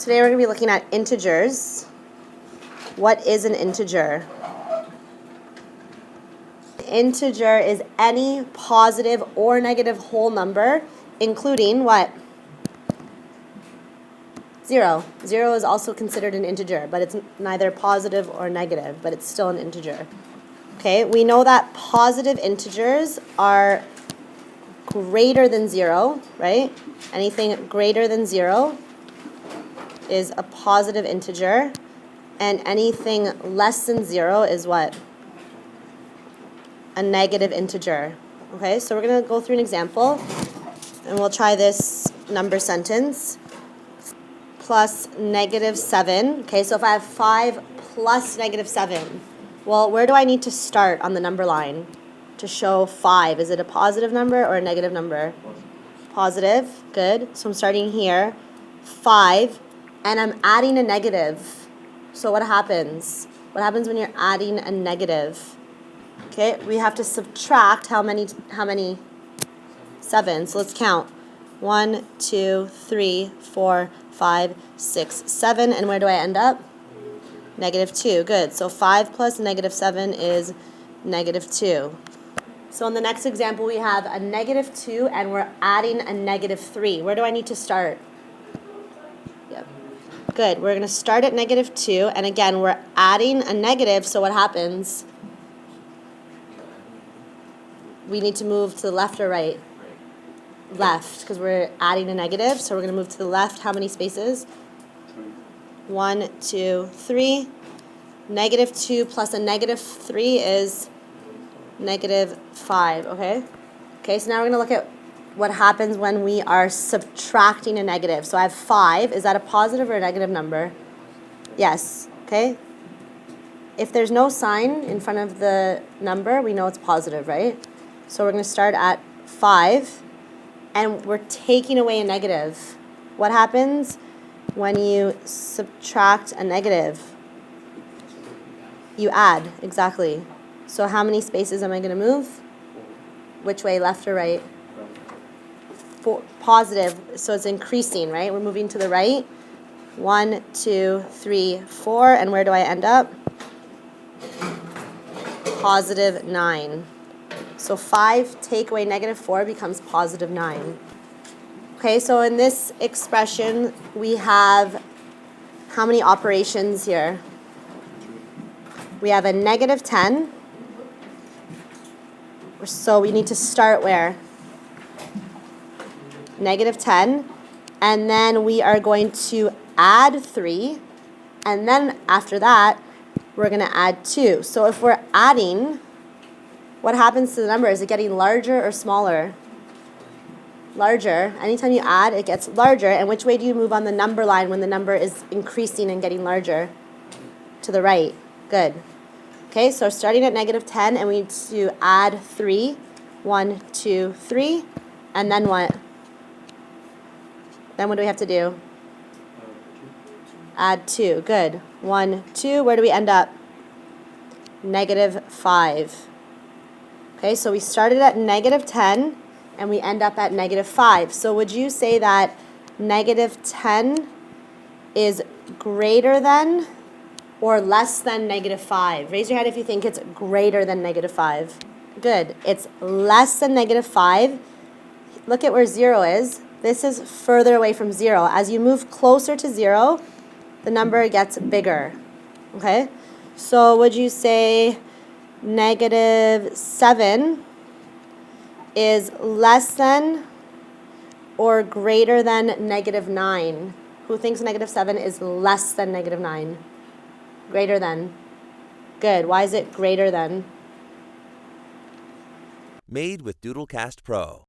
Today we're going to be looking at integers. What is an integer? Integer is any positive or negative whole number, including what? 0. 0 is also considered an integer, but it's neither positive or negative, but it's still an integer. Okay, we know that positive integers are greater than 0, right? Anything greater than 0 is a positive integer, and anything less than 0 is what? A negative integer. Okay, so we're going to go through an example, and we'll try this number sentence. Plus negative 7. Okay, so if I have 5 plus negative 7, well, where do I need to start on the number line to show 5? Is it a positive number or a negative number? Positive. Good. So I'm starting here. 5. And I'm adding a negative. So what happens? What happens when you're adding a negative? Okay, we have to subtract how many? 7. So let's count. 1, 2, 3, 4, 5, 6, 7. And where do I end up? Negative 2. Good. So 5 plus negative 7 is negative 2. So in the next example, we have a negative 2, and we're adding a negative 3. Where do I need to start? Yep. Good. We're going to start at negative 2. And again, we're adding a negative. So what happens? We need to move to the left or right? Left, because we're adding a negative. So we're going to move to the left. How many spaces? 1, 2, 3. Negative 2 plus a negative 3 is negative 5, okay? Okay, so now we're going to look at what happens when we are subtracting a negative. So I have 5. Is that a positive or a negative number? Yes, okay? If there's no sign in front of the number, we know it's positive, right? So we're going to start at 5. And we're taking away a negative. What happens when you subtract a negative? You add, exactly. So how many spaces am I going to move? Which way, left or right? Positive, so it's increasing, right? We're moving to the right. 1, 2, 3, 4, and where do I end up? Positive 9. So 5 take away negative 4 becomes positive 9. Okay, so in this expression, we have how many operations here? We have a negative 10. So we need to start where? Negative 10. And then we are going to add 3. And then after that, we're going to add 2. So if we're adding, what happens to the number? Is it getting larger or smaller? Larger. Anytime you add, it gets larger. And which way do you move on the number line when the number is increasing and getting larger? To the right. Good. Okay, so starting at negative 10, and we need to add 3. 1, 2, 3. And then what? Then what do we have to do? Add 2. Good. 1, 2. Where do we end up? Negative 5. Okay, so we started at negative 10, and we end up at negative 5. So would you say that negative 10 is greater than or less than negative 5? Raise your hand if you think it's greater than negative 5. Good. It's less than negative 5. Look at where 0 is. This is further away from 0. As you move closer to 0, the number gets bigger. Okay? So would you say negative 7 is less than or greater than negative 9? Who thinks negative 7 is less than negative 9? Greater than. Good. Why is it greater than? Made with Doodlecast Pro.